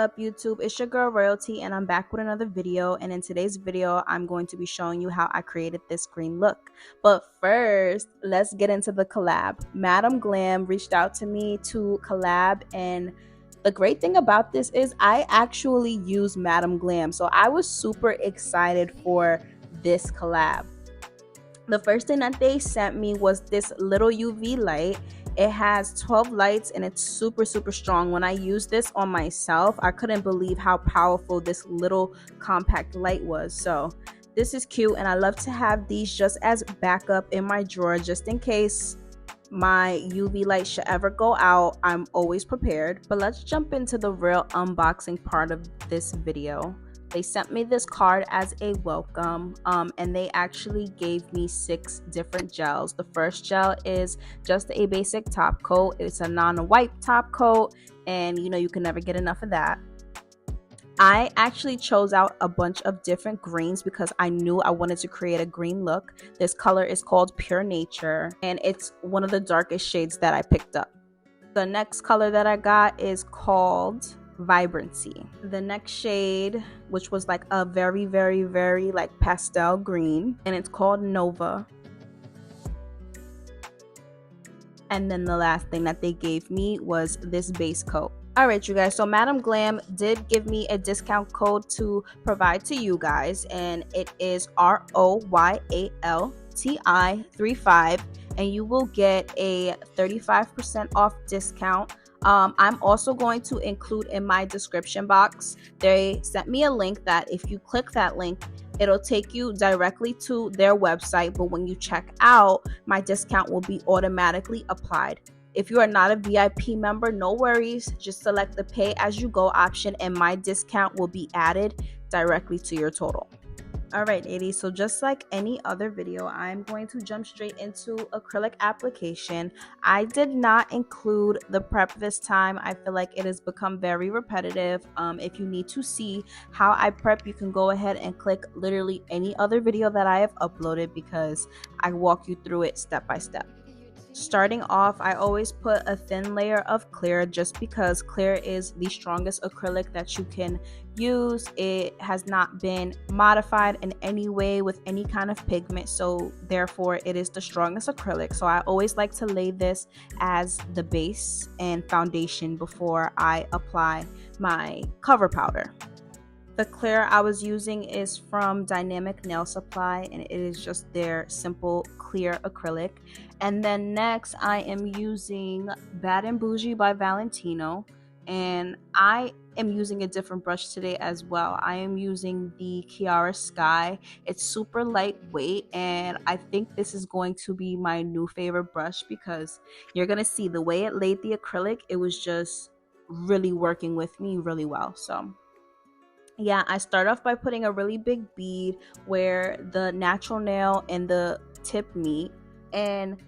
up, YouTube? It's your girl Royalty, and I'm back with another video. And in today's video, I'm going to be showing you how I created this green look. But first, let's get into the collab. Madam Glam reached out to me to collab, and the great thing about this is I actually use Madam Glam, so I was super excited for this collab. The first thing that they sent me was this little UV light. It has 12 lights and it's super strong. When I used this on myself, I couldn't believe how powerful this little compact light was. So this is cute, and I love to have these just as backup in my drawer, just in case my UV light should ever go out. I'm always prepared. But let's jump into the real unboxing part of this video. They sent me this card as a welcome, and they actually gave me 6 different gels. The first gel is just a basic top coat. It's a non-wipe top coat, and you can never get enough of that. I actually chose out a bunch of different greens because I knew I wanted to create a green look. This color is called Pure Nature, and it's one of the darkest shades that I picked up. The next color that I got is called Vibrancy. The next shade, which was like a very like pastel green, and it's called Nova. And then the last thing that they gave me was this base coat. Alright, you guys, so Madam Glam did give me a discount code to provide to you guys, and it is ROYALTI35, and you will get a 35% off discount. I'm also going to include in my description box, they sent me a link that if you click that link, it'll take you directly to their website, but when you check out, my discount will be automatically applied. If you are not a VIP member, no worries, just select the pay as you go option and my discount will be added directly to your total. Alright, ladies, so just like any other video, I'm going to jump straight into acrylic application. I did not include the prep this time. I feel like it has become very repetitive. If you need to see how I prep, you can go ahead and click literally any other video that I have uploaded because I walk you through it step by step. Starting off, I always put a thin layer of clear just because clear is the strongest acrylic that you can use. It has not been modified in any way with any kind of pigment, so therefore it is the strongest acrylic. So I always like to lay this as the base and foundation before I apply my cover powder. The clear I was using is from Dynamic Nail Supply, and it is just their simple clear acrylic. And then next I am using Bad and Bougie by Valentino, and I am using a different brush today as well. I am using the Kiara Sky. It's super lightweight, and I think this is going to be my new favorite brush because you're gonna see the way it laid the acrylic. It was just really working with me really well. So yeah, I start off by putting a really big bead where the natural nail and the tip meet. And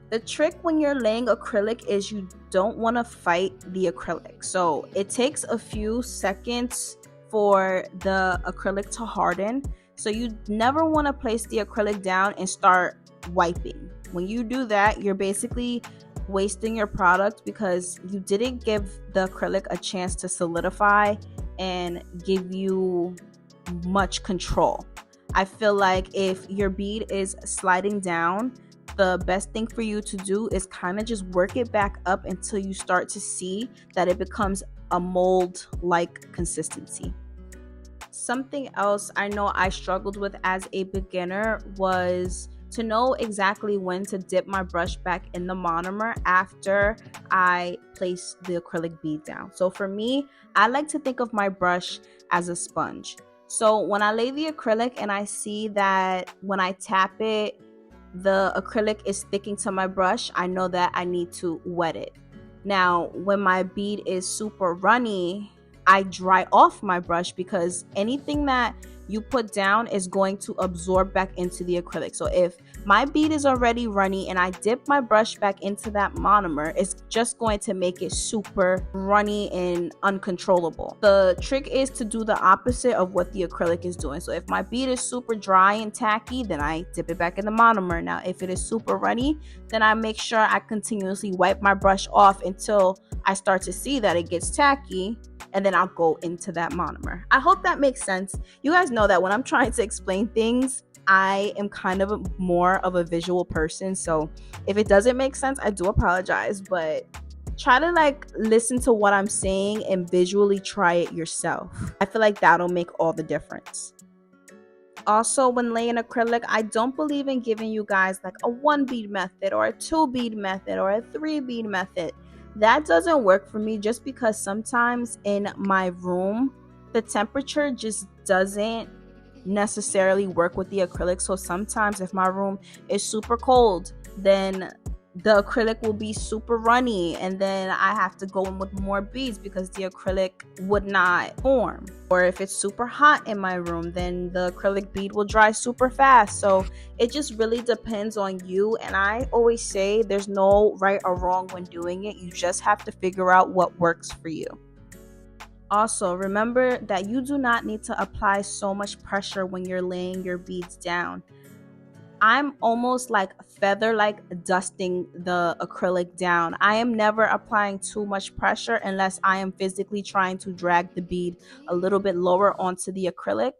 the trick when you're laying acrylic is you don't want to fight the acrylic. So it takes a few seconds for the acrylic to harden. So you never want to place the acrylic down and start wiping. When you do that, you're basically wasting your product because you didn't give the acrylic a chance to solidify and give you much control. I feel like if your bead is sliding down, the best thing for you to do is kind of just work it back up until you start to see that it becomes a mold like consistency. Something else I know I struggled with as a beginner was to know exactly when to dip my brush back in the monomer after I place the acrylic bead down. So for me, I like to think of my brush as a sponge. So when I lay the acrylic and I see that when I tap it, the acrylic is sticking to my brush, I know that I need to wet it. Now, when my bead is super runny, I dry off my brush because anything that you put down is going to absorb back into the acrylic. So if my bead is already runny and I dip my brush back into that monomer, it's just going to make it super runny and uncontrollable. The trick is to do the opposite of what the acrylic is doing. So if my bead is super dry and tacky, then I dip it back in the monomer. Now if it is super runny, then I make sure I continuously wipe my brush off until I start to see that it gets tacky, and then I'll go into that monomer. I hope that makes sense. You guys know that when I'm trying to explain things, I am kind of more of a visual person, so if it doesn't make sense, I do apologize, but try to like listen to what I'm saying and visually try it yourself. I feel like that'll make all the difference. Also, when laying acrylic, I don't believe in giving you guys like a 1 bead method or a 2 bead method or a 3 bead method. That doesn't work for me, just because sometimes in my room the temperature just doesn't necessarily work with the acrylic. So sometimes if my room is super cold, then the acrylic will be super runny, and then I have to go in with more beads because the acrylic would not form. Or if it's super hot in my room, then the acrylic bead will dry super fast. So it just really depends on you, and I always say there's no right or wrong when doing it. You just have to figure out what works for you. Also, remember that you do not need to apply so much pressure when you're laying your beads down. I'm almost like dusting the acrylic down. I am never applying too much pressure unless I am physically trying to drag the bead a little bit lower onto the acrylic.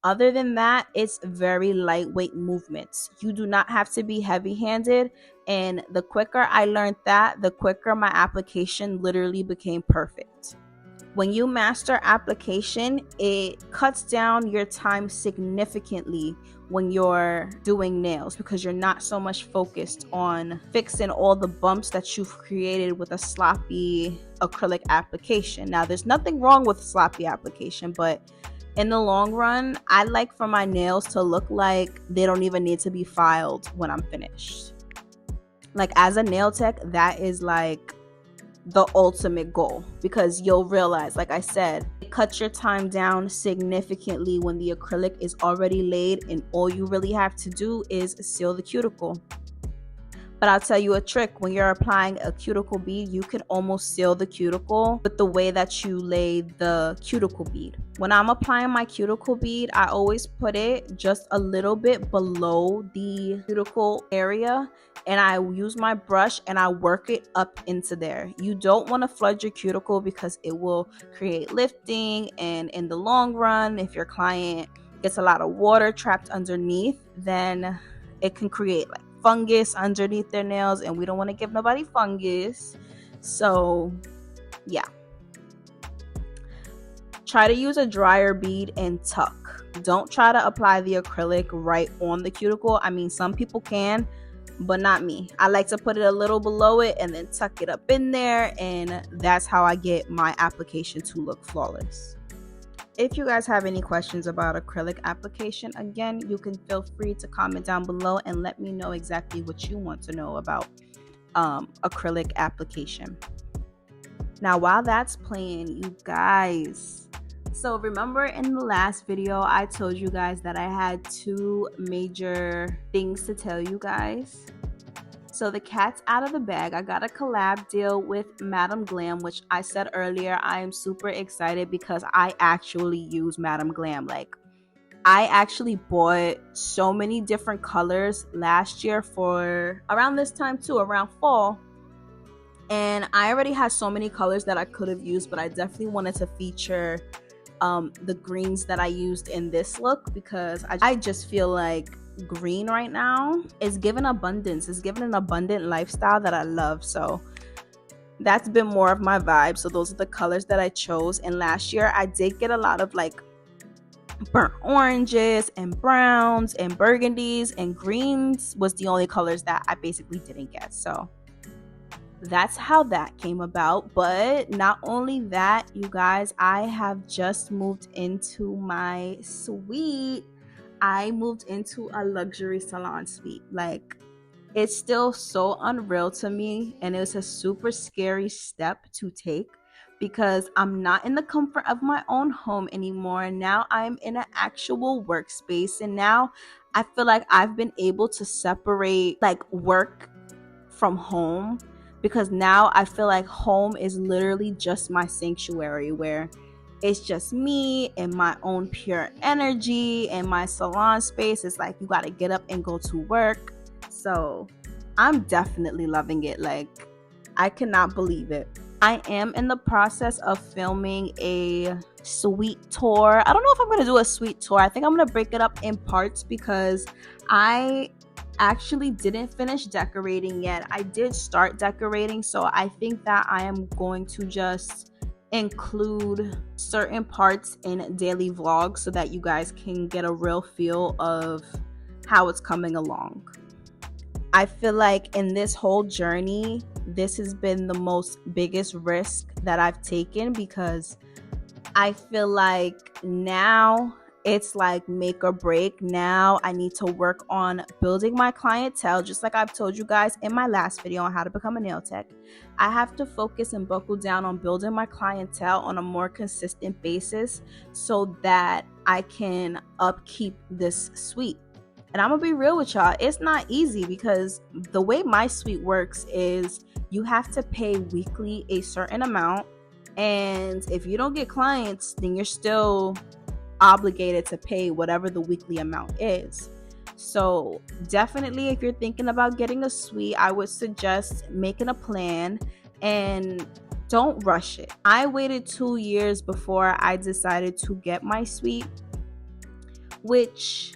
Other than that, it's very lightweight movements. You do not have to be heavy-handed, and the quicker I learned that, the quicker my application literally became perfect. When you master application, it cuts down your time significantly when you're doing nails, because you're not so much focused on fixing all the bumps that you've created with a sloppy acrylic application. Now, there's nothing wrong with sloppy application, but in the long run, I like for my nails to look like they don't even need to be filed when I'm finished. Like, as a nail tech, that is like the ultimate goal, because you'll realize, like I said, it cuts your time down significantly when the acrylic is already laid and all you really have to do is seal the cuticle. But I'll tell you a trick: when you're applying a cuticle bead, you can almost seal the cuticle with the way that you lay the cuticle bead. When I'm applying my cuticle bead, I always put it just a little bit below the cuticle area, and I use my brush and I work it up into there. You don't want to flood your cuticle because it will create lifting, and in the long run, if your client gets a lot of water trapped underneath, then it can create like fungus underneath their nails, and we don't want to give nobody fungus. So yeah, try to use a drier bead and tuck. Don't try to apply the acrylic right on the cuticle. I mean, some people can, but not me. I like to put it a little below it and then tuck it up in there, and that's how I get my application to look flawless. If you guys have any questions about acrylic application, again, you can feel free to comment down below and let me know exactly what you want to know about acrylic application. Now, while that's playing, you guys, so remember in the last video, I told you guys that I had 2 major things to tell you guys. So the cat's out of the bag. I got a collab deal with Madam Glam, which I said earlier, I am super excited because I actually use Madam Glam. Like, I actually bought so many different colors last year for around this time too, around fall. And I already had so many colors that I could have used, but I definitely wanted to feature the greens that I used in this look, because I just feel like green right now is giving abundance. It's giving an abundant lifestyle that I love. So that's been more of my vibe. So those are the colors that I chose. And last year I did get a lot of like burnt oranges and browns and burgundies, and greens was the only colors that I basically didn't get. So that's how that came about. But not only that, you guys, I have just moved into my suite. I moved into a luxury salon suite. Like, it's still so unreal to me, and it's a super scary step to take because I'm not in the comfort of my own home anymore. Now I'm in an actual workspace, and now I feel like I've been able to separate like work from home, because now I feel like home is literally just my sanctuary, where it's just me and my own pure energy, and my salon space is like, you got to get up and go to work. So I'm definitely loving it. Like, I cannot believe it. I am in the process of filming a suite tour. I don't know if I'm going to do a suite tour. I think I'm going to break it up in parts because I actually didn't finish decorating yet. I did start decorating, so I think that I am going to just include certain parts in daily vlogs so that you guys can get a real feel of how it's coming along. I feel like in this whole journey, this has been the most biggest risk that I've taken because I feel like now it's like make or break. Now I need to work on building my clientele, just like I've told you guys in my last video on how to become a nail tech. I have to focus and buckle down on building my clientele on a more consistent basis so that I can upkeep this suite. And I'm gonna be real with y'all, it's not easy because the way my suite works is you have to pay weekly a certain amount, and if you don't get clients, then you're still obligated to pay whatever the weekly amount is. So definitely, if you're thinking about getting a suite, I would suggest making a plan and don't rush it. I waited 2 years before I decided to get my suite, which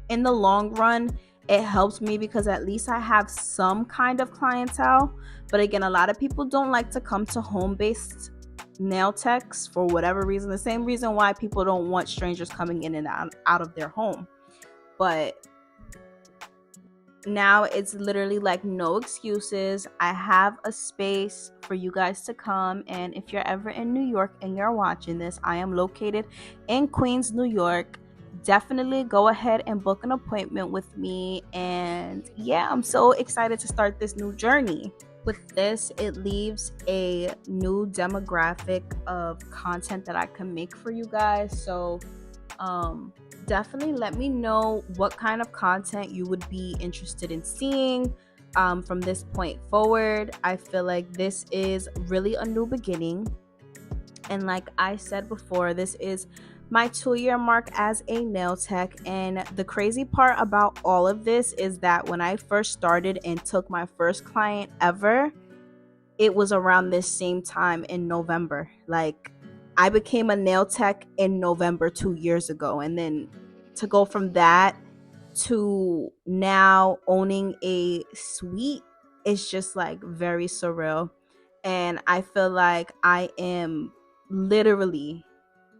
in the long run, it helps me because at least I have some kind of clientele. But again, a lot of people don't like to come to home-based nail techs for whatever reason. The same reason why people don't want strangers coming in and out of their home. But now it's literally like no excuses. I have a space for you guys to come, and if you're ever in New York and you're watching this, I am located in Queens, New York. Definitely go ahead and book an appointment with me. And yeah, I'm so excited to start this new journey. With this, it leaves a new demographic of content that I can make for you guys. So definitely let me know what kind of content you would be interested in seeing from this point forward. I feel like this is really a new beginning. And like I said before, this is my 2-year mark as a nail tech. And the crazy part about all of this is that when I first started and took my first client ever, it was around this same time in November. Like, I became a nail tech in November 2 years ago. And then to go from that to now owning a suite is just like very surreal. And I feel like I am literally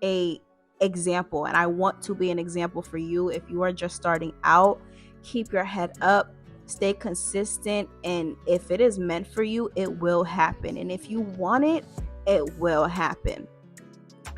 a example, and I want to be an example for you. If you are just starting out, keep your head up, stay consistent, and if it is meant for you, it will happen. And if you want it, it will happen.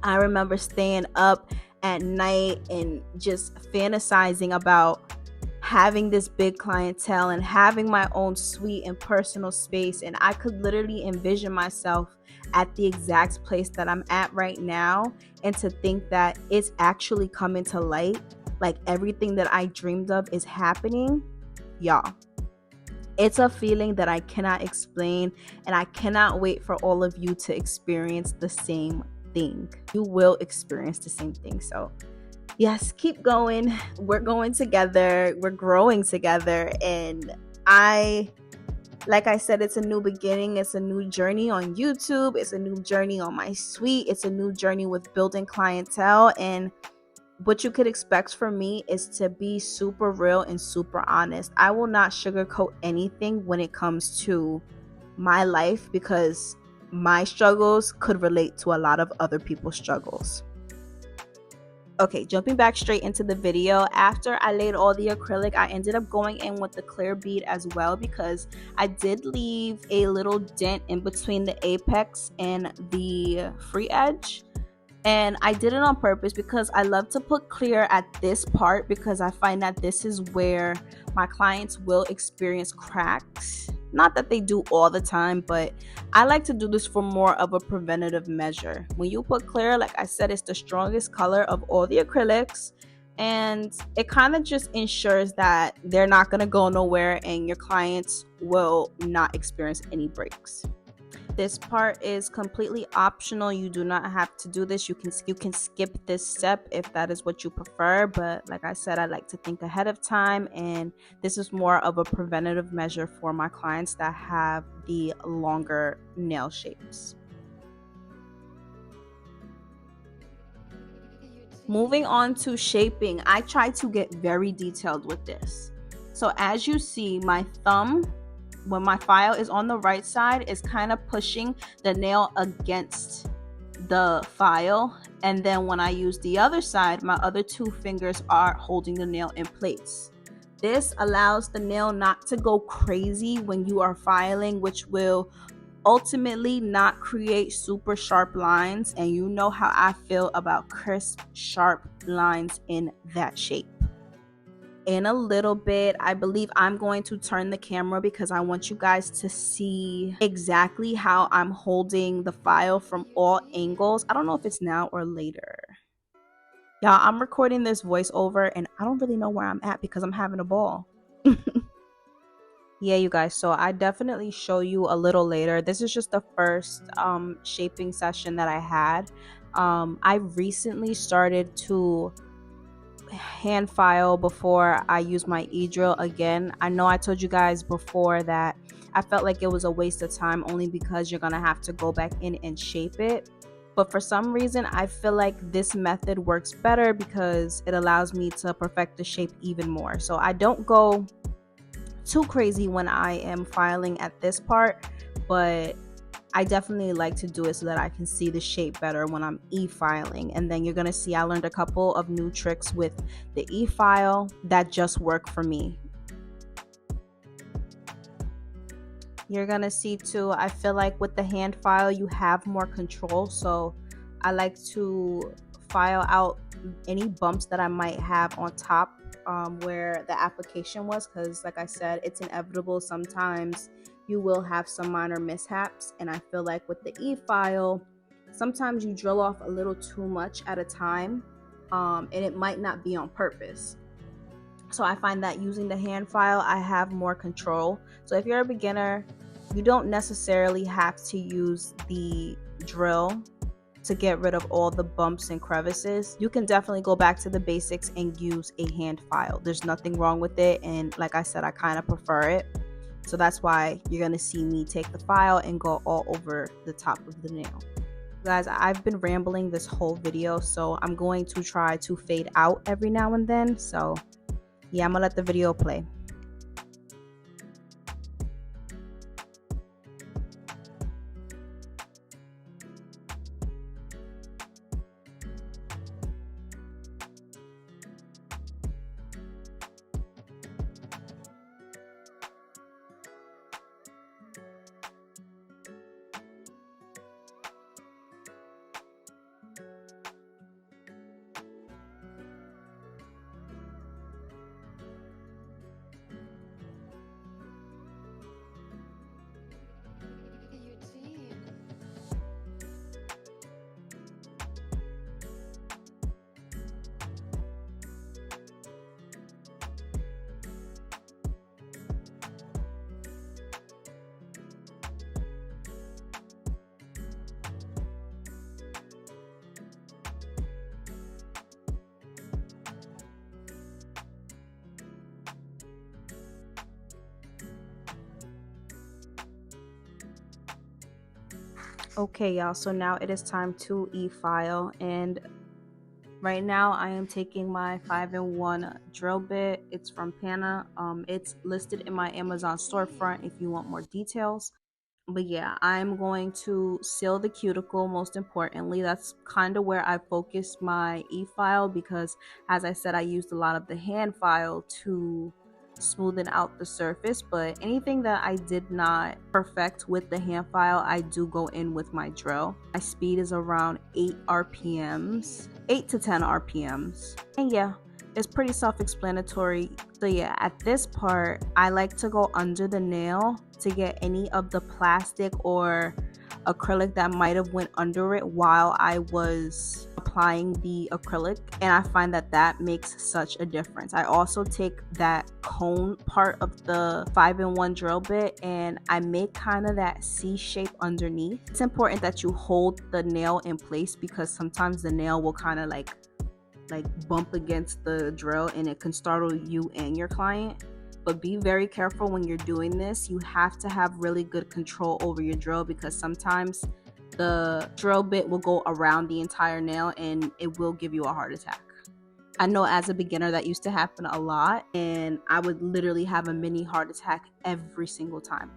I remember staying up at night and just fantasizing about having this big clientele and having my own suite and personal space, and I could literally envision myself at the exact place that I'm at right now. And to think that it's actually coming to light, like everything that I dreamed of is happening, y'all, it's a feeling that I cannot explain, and I cannot wait for all of you to experience the same thing. You will experience the same thing. So yes, keep going. We're going together. We're growing together. And like I said, it's a new beginning. It's a new journey on YouTube. It's a new journey on my suite. It's a new journey with building clientele. And what you could expect from me is to be super real and super honest. I will not sugarcoat anything when it comes to my life because my struggles could relate to a lot of other people's struggles. Okay, jumping back straight into the video, after I laid all the acrylic, I ended up going in with the clear bead as well because I did leave a little dent in between the apex and the free edge. And I did it on purpose because I love to put clear at this part because I find that this is where my clients will experience cracks. Not that they do all the time, but I like to do this for more of a preventative measure. When you put clear, like I said, it's the strongest color of all the acrylics, and it kind of just ensures that they're not going to go nowhere and your clients will not experience any breaks. This part is completely optional. You do not have to do this. You can skip this step if that is what you prefer, but like I said, I like to think ahead of time, and this is more of a preventative measure for my clients that have the longer nail shapes. Moving on to shaping, I try to get very detailed with this. So as you see, my thumb, when my file is on the right side, is kind of pushing the nail against the file, and then when I use the other side, my other two fingers are holding the nail in place. This allows the nail not to go crazy when you are filing, which will ultimately not create super sharp lines, and you know how I feel about crisp, sharp lines in that shape. In a little bit, I believe I'm going to turn the camera because I want you guys to see exactly how I'm holding the file from all angles. I don't know if it's now or later. Y'all, I'm recording this voiceover and I don't really know where I'm at because I'm having a ball. Yeah, you guys, so I definitely show you a little later. This is just the first shaping session that I had. I recently started to hand file before I use my e-drill again. I know I told you guys before that I felt like it was a waste of time only because you're gonna have to go back in and shape it. But for some reason, I feel like this method works better because it allows me to perfect the shape even more. So I don't go too crazy when I am filing at this part, but I definitely like to do it so that I can see the shape better when I'm e-filing. And then you're gonna see I learned a couple of new tricks with the e-file that just work for me. You're gonna see too, I feel like with the hand file you have more control, so I like to file out any bumps that I might have on top where the application was, because like I said, it's inevitable. Sometimes you will have some minor mishaps, and I feel like with the e-file sometimes you drill off a little too much at a time, and it might not be on purpose. So I find that using the hand file I have more control. So if you're a beginner, you don't necessarily have to use the drill to get rid of all the bumps and crevices. You can definitely go back to the basics and use a hand file. There's nothing wrong with it, and like I said, I kind of prefer it. So that's why you're gonna see me take the file and go all over the top of the nail. Guys, I've been rambling this whole video, so I'm going to try to fade out every now and then. So yeah, I'm gonna let the video play. Okay, y'all, so now it is time to e-file, and right now I am taking my 5-in-1 drill bit. It's from Pana. It's listed in my Amazon storefront if you want more details. But yeah, I'm going to seal the cuticle most importantly. That's kind of where I focused my e-file because, as I said, I used a lot of the hand file to smoothen out the surface, but anything that I did not perfect with the hand file, I do go in with my drill. My speed is around 8 RPMs, 8 to 10 RPMs. And yeah, it's pretty self-explanatory. So yeah, at this part, I like to go under the nail to get any of the plastic or acrylic that might have went under it while I was applying the acrylic, and I find that that makes such a difference. I also take that cone part of the 5-in-1 drill bit and I make kind of that C shape underneath. It's important that you hold the nail in place because sometimes the nail will kind of like bump against the drill and it can startle you and your client. But be very careful when you're doing this. You have to have really good control over your drill because sometimes the drill bit will go around the entire nail and it will give you a heart attack. I know as a beginner that used to happen a lot, and I would literally have a mini heart attack every single time.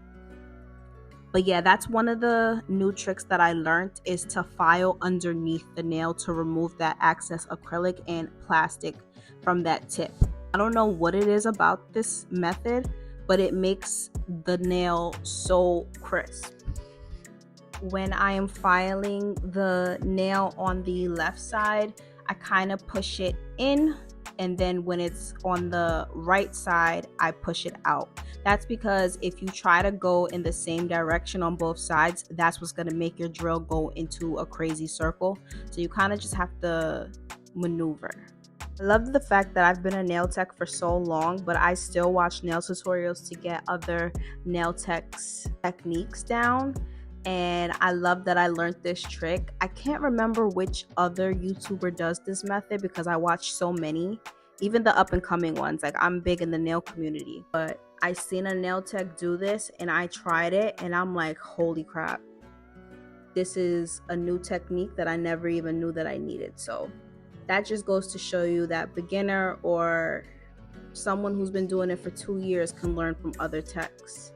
But yeah, that's one of the new tricks that I learned, is to file underneath the nail to remove that excess acrylic and plastic from that tip. I don't know what it is about this method, but it makes the nail so crisp. When I am filing the nail on the left side, I kind of push it in, and then when it's on the right side, I push it out. That's because if you try to go in the same direction on both sides, that's what's going to make your drill go into a crazy circle. So you kind of just have to maneuver. I love the fact that I've been a nail tech for so long, but I still watch nail tutorials to get other nail techs' techniques down. And I love that I learned this trick. I can't remember which other YouTuber does this method because I watch so many, even the up and coming ones. Like, I'm big in the nail community, but I seen a nail tech do this and I tried it and I'm like, holy crap. This is a new technique that I never even knew that I needed. So that just goes to show you that beginner or someone who's been doing it for 2 years can learn from other techs.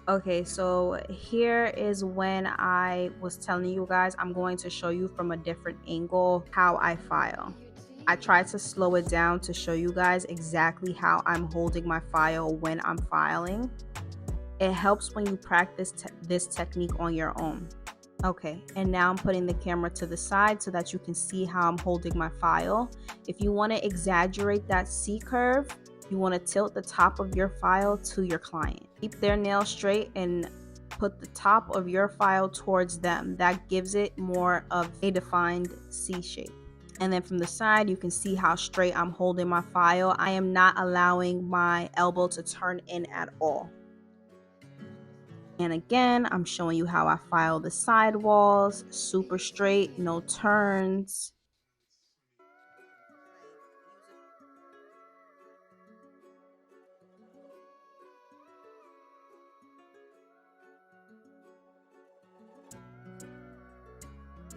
Okay, so here is when I was telling you guys I'm going to show you from a different angle how I file. I tried to slow it down to show you guys exactly how I'm holding my file when I'm filing. It helps when you practice this technique on your own. Okay, and now I'm putting the camera to the side so that you can see how I'm holding my file. If you want to exaggerate that C curve, you want to tilt the top of your file to your client. Keep their nail straight and put the top of your file towards them. That gives it more of a defined C shape. And then from the side, you can see how straight I'm holding my file. I am not allowing my elbow to turn in at all. And again, I'm showing you how I file the side walls, super straight, no turns.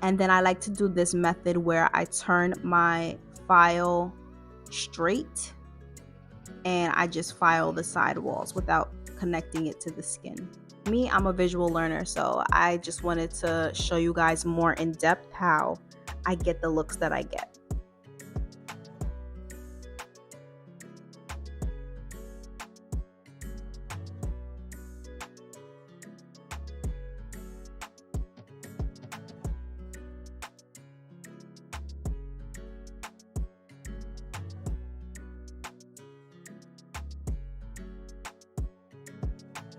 And then I like to do this method where I turn my file straight and I just file the side walls without connecting it to the skin. Me, I'm a visual learner, so I just wanted to show you guys more in depth how I get the looks that I get.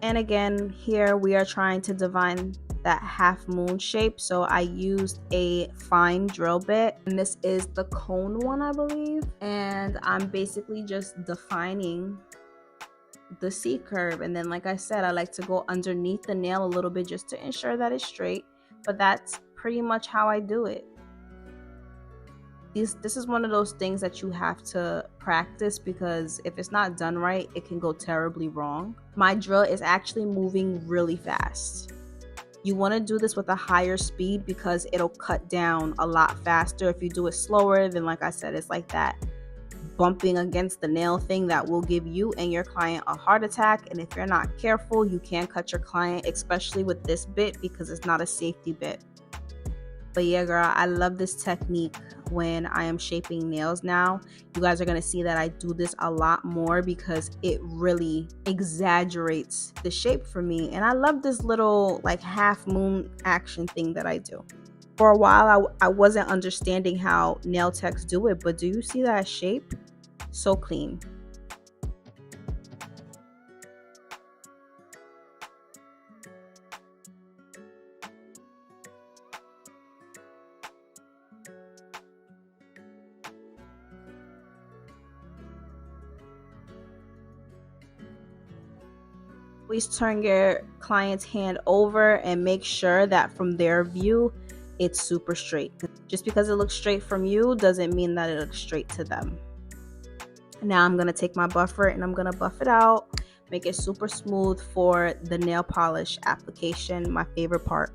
And again, here we are trying to define that half moon shape. So I used a fine drill bit, and this is the cone one, I believe. And I'm basically just defining the C curve. And then, like I said, I like to go underneath the nail a little bit just to ensure that it's straight. But that's pretty much how I do it. This is one of those things that you have to practice, because if it's not done right, it can go terribly wrong. My drill is actually moving really fast. You want to do this with a higher speed because it'll cut down a lot faster. If you do it slower, then like I said, it's like that bumping against the nail thing that will give you and your client a heart attack. And if you're not careful, you can cut your client, especially with this bit, because it's not a safety bit. But yeah, girl, I love this technique when I am shaping nails now. You guys are going to see that I do this a lot more because it really exaggerates the shape for me. And I love this little like half moon action thing that I do. For a while, I wasn't understanding how nail techs do it, but do you see that shape? So clean. Always turn your client's hand over and make sure that from their view, it's super straight. Just because it looks straight from you doesn't mean that it looks straight to them. Now I'm gonna take my buffer and I'm gonna buff it out, make it super smooth for the nail polish application, my favorite part.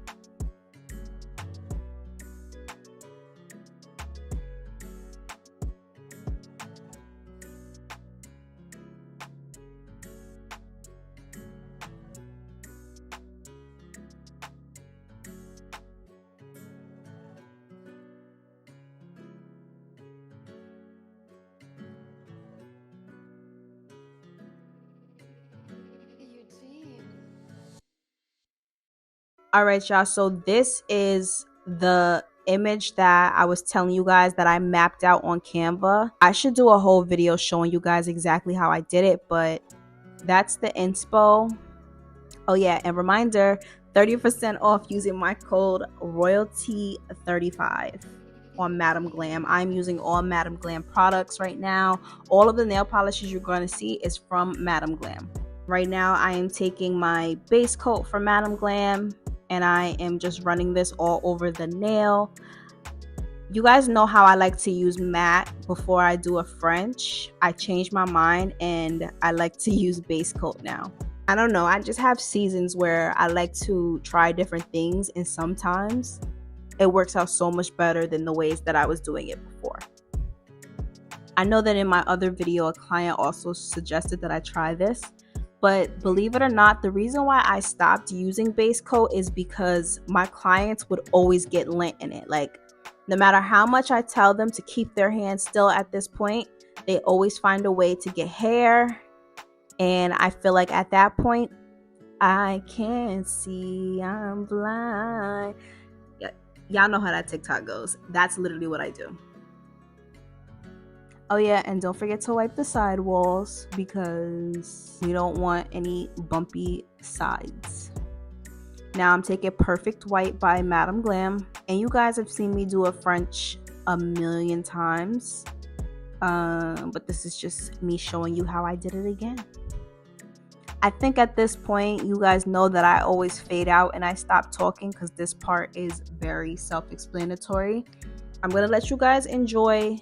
All right, y'all, so this is the image that I was telling you guys that I mapped out on Canva. I should do a whole video showing you guys exactly how I did it, but that's the inspo. Oh yeah, and reminder, 30% off using my code royalty35 on Madam Glam. I'm using all Madam Glam products right now. All of the nail polishes you're going to see is from Madam Glam. Right now I am taking my base coat from Madam Glam and I am just running this all over the nail. You guys know how I like to use matte before I do a French. I changed my mind and I like to use base coat now. I don't know, I just have seasons where I like to try different things, and sometimes it works out so much better than the ways that I was doing it before. I know that in my other video, a client also suggested that I try this, but believe it or not, the reason why I stopped using base coat is because my clients would always get lint in it. Like, No matter how much I tell them to keep their hands still at this point, they always find a way to get hair. And I feel like at that point, I can't see, I'm blind. Y'all know how that TikTok goes. That's literally what I do. Oh yeah, and don't forget to wipe the side walls because we don't want any bumpy sides. Now I'm taking Perfect White by Madame Glam. And you guys have seen me do a French a million times. But this is just me showing you how I did it again. I think at this point, you guys know that I always fade out and I stop talking because this part is very self-explanatory. I'm going to let you guys enjoy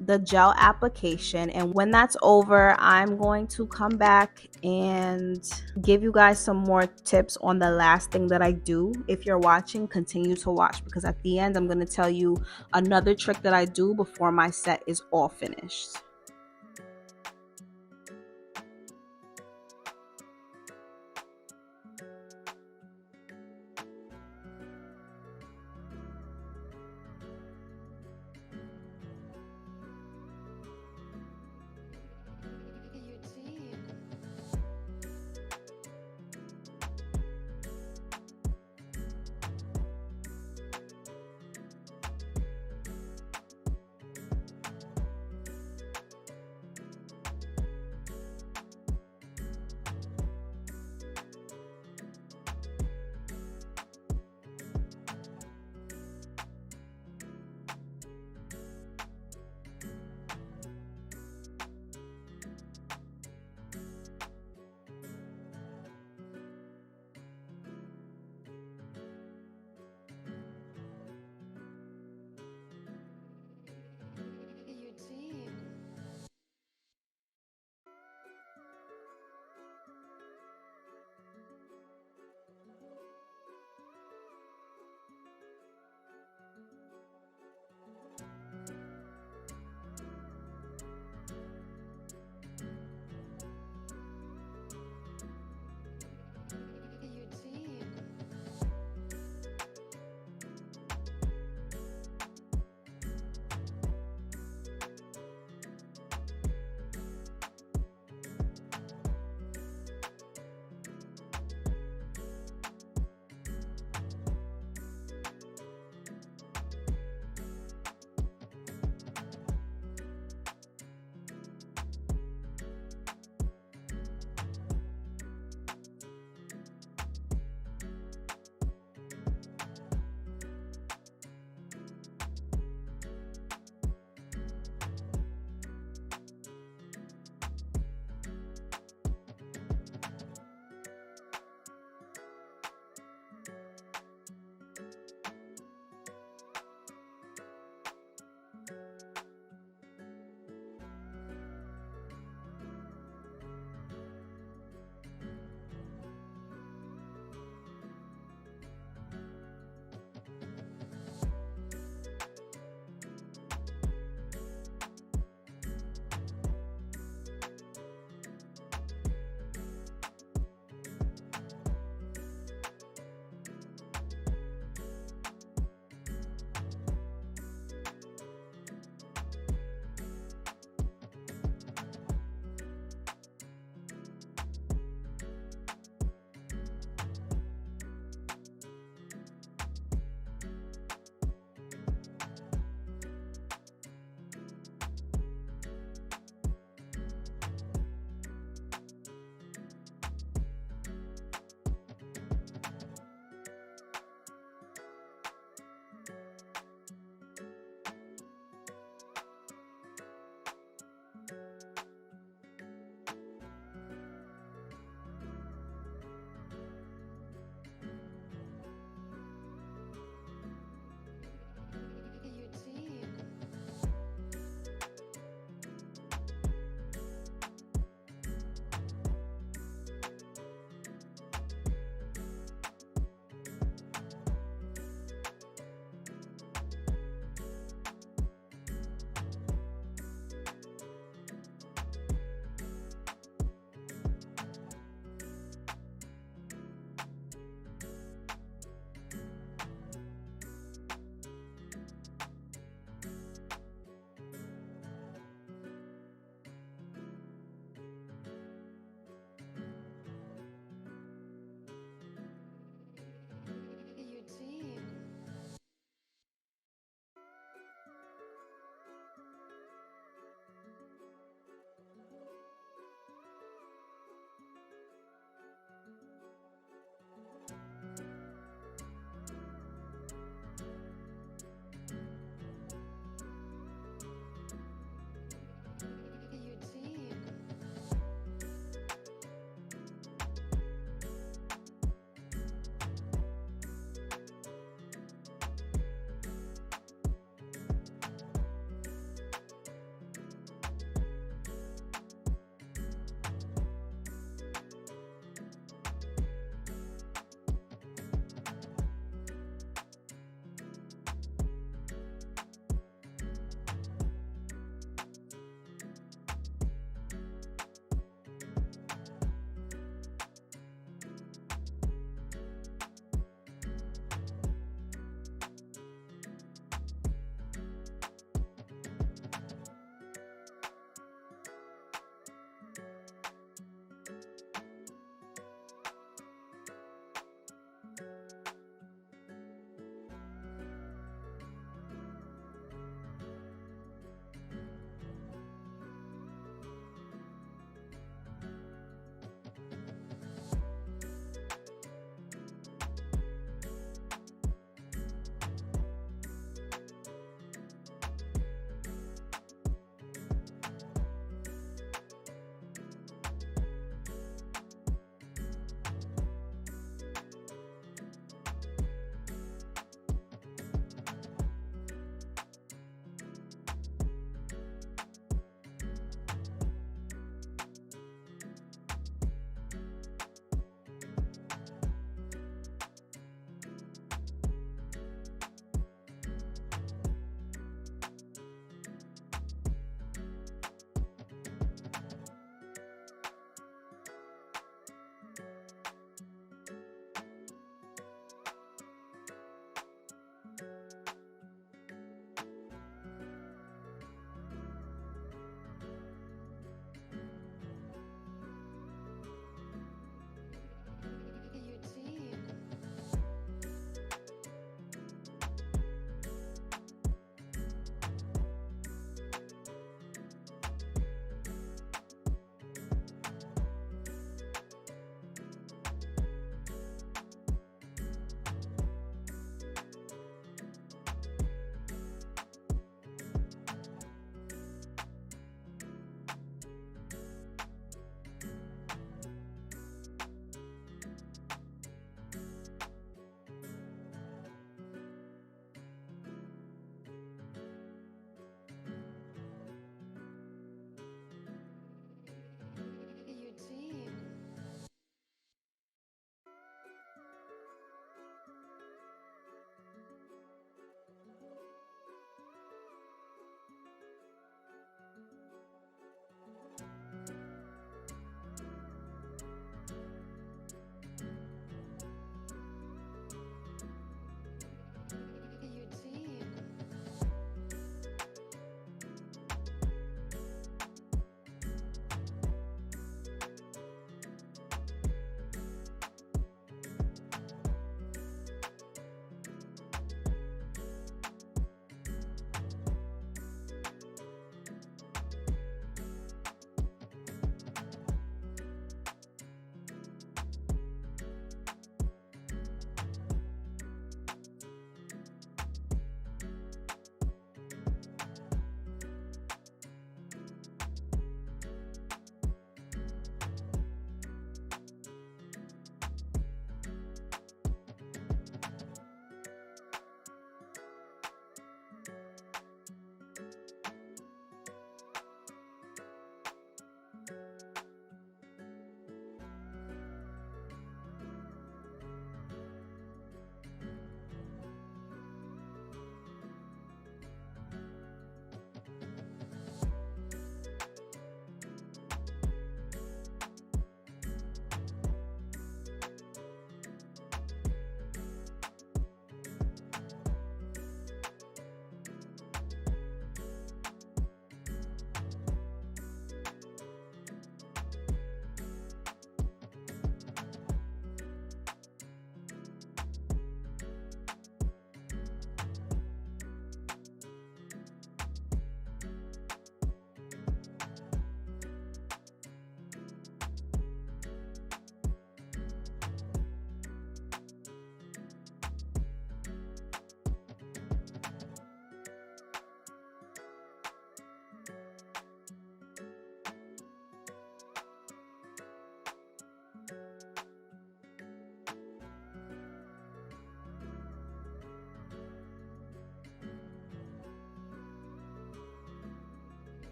the gel application, and when that's over, I'm going to come back and give you guys some more tips on the last thing that I do. If you're watching, continue to watch because at the end I'm going to tell you another trick that I do before my set is all finished.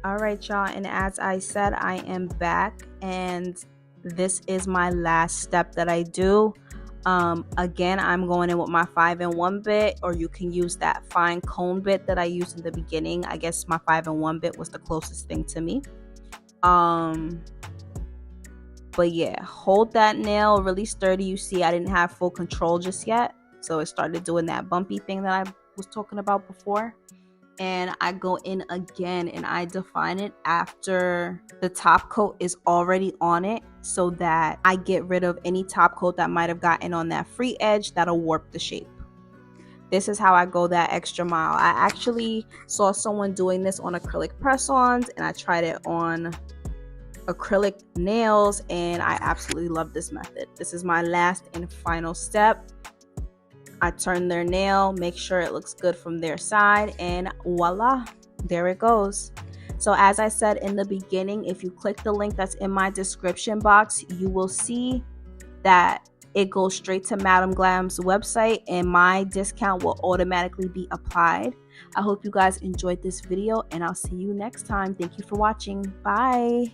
All right, y'all, and as I said, I am back, and this is my last step that I do. Again, I'm going in with my 5-in-1 bit, or you can use that fine cone bit that I used in the beginning. I guess my 5-in-1 bit was the closest thing to me. But yeah, hold that nail really sturdy. You see, I didn't have full control just yet, so it started doing that bumpy thing that I was talking about before. And I go in again and I define it after the top coat is already on it, so that I get rid of any top coat that might have gotten on that free edge that'll warp the shape. This is how I go that extra mile. I actually saw someone doing this on acrylic press-ons, and I tried it on acrylic nails, and I absolutely love this method. This is my last and final step. I turn their nail, make sure it looks good from their side, and voila, there it goes. So as I said in the beginning, if you click the link that's in my description box, you will see that it goes straight to Madam Glam's website, and my discount will automatically be applied. I hope you guys enjoyed this video, and I'll see you next time. Thank you for watching. Bye.